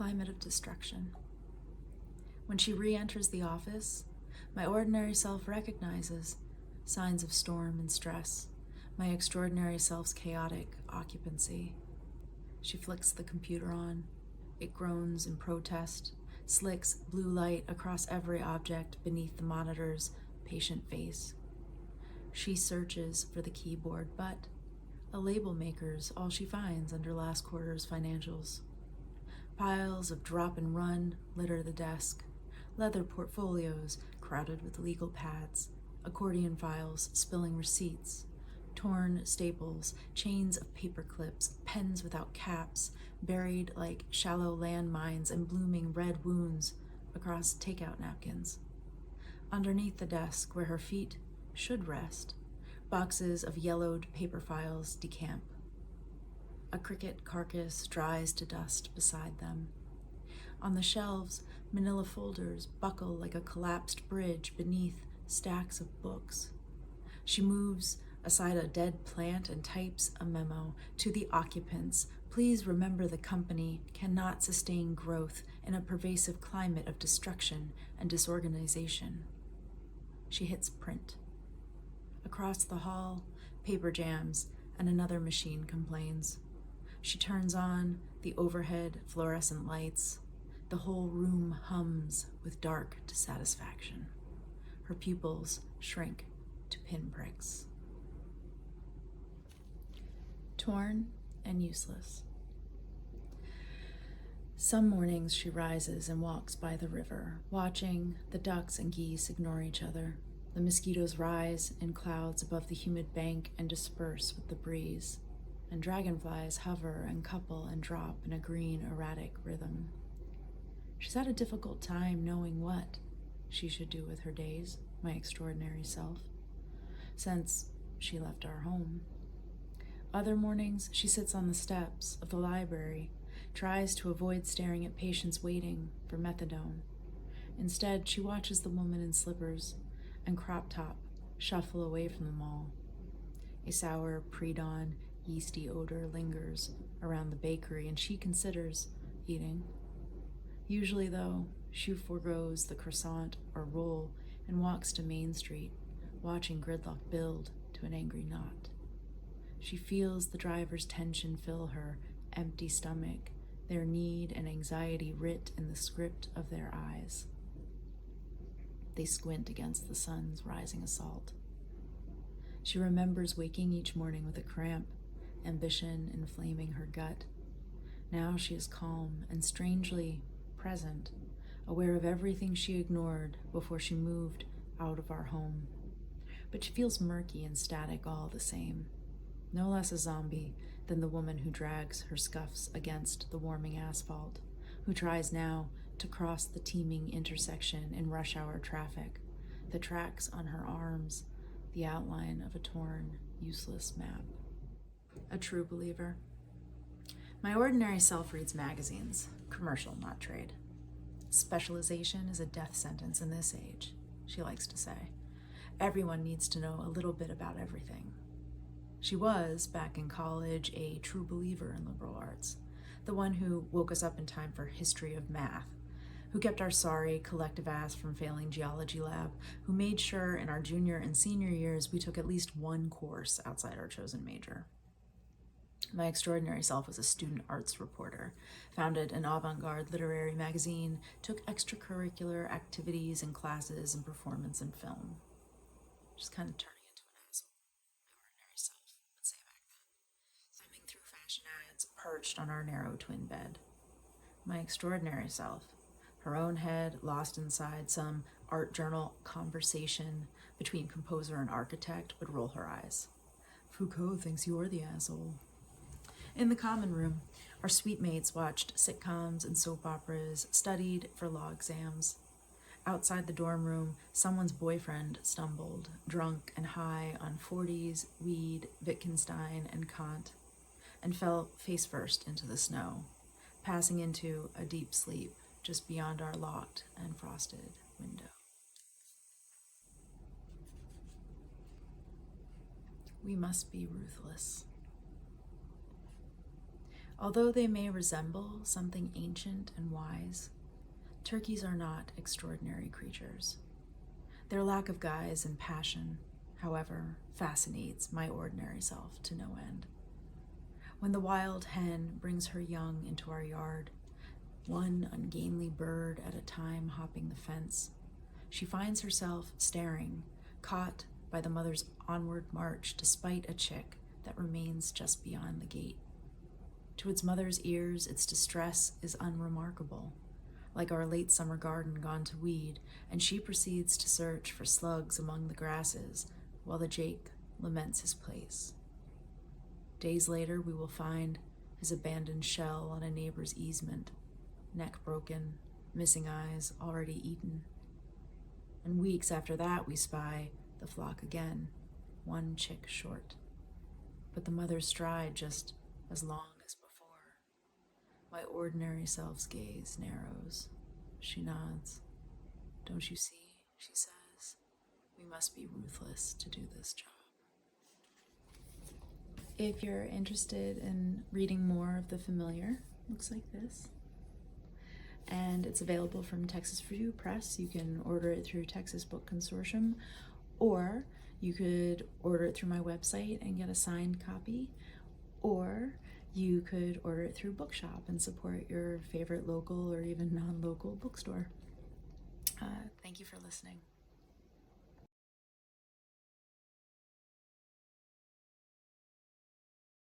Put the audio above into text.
climate of destruction. When she re-enters the office, my ordinary self recognizes signs of storm and stress, my extraordinary self's chaotic occupancy. She flicks the computer on. It groans in protest, slicks blue light across every object beneath the monitor's patient face. She searches for the keyboard, but a label maker's all she finds under last quarter's financials. Piles of drop and run litter the desk, leather portfolios crowded with legal pads, accordion files spilling receipts, torn staples, chains of paper clips, pens without caps, buried like shallow landmines and blooming red wounds across takeout napkins. Underneath the desk where her feet should rest, boxes of yellowed paper files decamp. A cricket carcass dries to dust beside them. On the shelves, manila folders buckle like a collapsed bridge beneath stacks of books. She moves aside a dead plant and types a memo to the occupants. Please remember the company cannot sustain growth in a pervasive climate of destruction and disorganization. She hits print. Across the hall, paper jams and another machine complains. She turns on the overhead fluorescent lights. The whole room hums with dark dissatisfaction. Her pupils shrink to pinpricks. Torn and useless. Some mornings she rises and walks by the river, watching the ducks and geese ignore each other. The mosquitoes rise in clouds above the humid bank and disperse with the breeze, and dragonflies hover and couple and drop in a green, erratic rhythm. She's had a difficult time knowing what she should do with her days, my extraordinary self, since she left our home. Other mornings, she sits on the steps of the library, tries to avoid staring at patients waiting for methadone. Instead, she watches the woman in slippers and crop top shuffle away from them all. A sour, pre-dawn, yeasty odor lingers around the bakery, and she considers eating. Usually, though, she forgoes the croissant or roll and walks to Main Street, watching gridlock build to an angry knot. She feels the driver's tension fill her empty stomach, their need and anxiety writ in the script of their eyes. They squint against the sun's rising assault. She remembers waking each morning with a cramp, ambition inflaming her gut. Now she is calm and strangely present, aware of everything she ignored before she moved out of our home. But she feels murky and static all the same. No less a zombie than the woman who drags her scuffs against the warming asphalt, who tries now to cross the teeming intersection in rush hour traffic, the tracks on her arms, the outline of a torn, useless map. A true believer. My ordinary self reads magazines, commercial, not trade. Specialization is a death sentence in this age, she likes to say. Everyone needs to know a little bit about everything. She was, back in college, a true believer in liberal arts, the one who woke us up in time for history of math, who kept our sorry collective ass from failing geology lab, who made sure in our junior and senior years we took at least one course outside our chosen major. My extraordinary self was a student arts reporter, founded an avant-garde literary magazine, took extracurricular activities and classes in performance and film. Just kind of turning into an asshole. My ordinary self would say back then, thumbing through fashion ads, perched on our narrow twin bed. My extraordinary self, her own head lost inside some art journal conversation between composer and architect, would roll her eyes. Foucault thinks you're the asshole. In the common room, our suite mates watched sitcoms and soap operas, studied for law exams. Outside the dorm room, someone's boyfriend stumbled, drunk and high on 40s, weed, Wittgenstein, and Kant, and fell face first into the snow, passing into a deep sleep just beyond our locked and frosted window. We must be ruthless. Although they may resemble something ancient and wise, turkeys are not extraordinary creatures. Their lack of guise and passion, however, fascinates my ordinary self to no end. When the wild hen brings her young into our yard, one ungainly bird at a time hopping the fence, she finds herself staring, caught by the mother's onward march despite a chick that remains just beyond the gate. To its mother's ears, its distress is unremarkable, like our late summer garden gone to weed, and she proceeds to search for slugs among the grasses while the jake laments his place. Days later, we will find his abandoned shell on a neighbor's easement, neck broken, missing eyes already eaten. And weeks after that, we spy the flock again, one chick short. But the mother's stride just as long as before. My ordinary self's gaze narrows. She nods. Don't you see, she says, we must be ruthless to do this job. If you're interested in reading more of The Familiar, looks like this. And it's available from Texas Review Press. You can order it through Texas Book Consortium, or you could order it through my website and get a signed copy, or you could order it through Bookshop and support your favorite local or even non-local bookstore. Thank you for listening.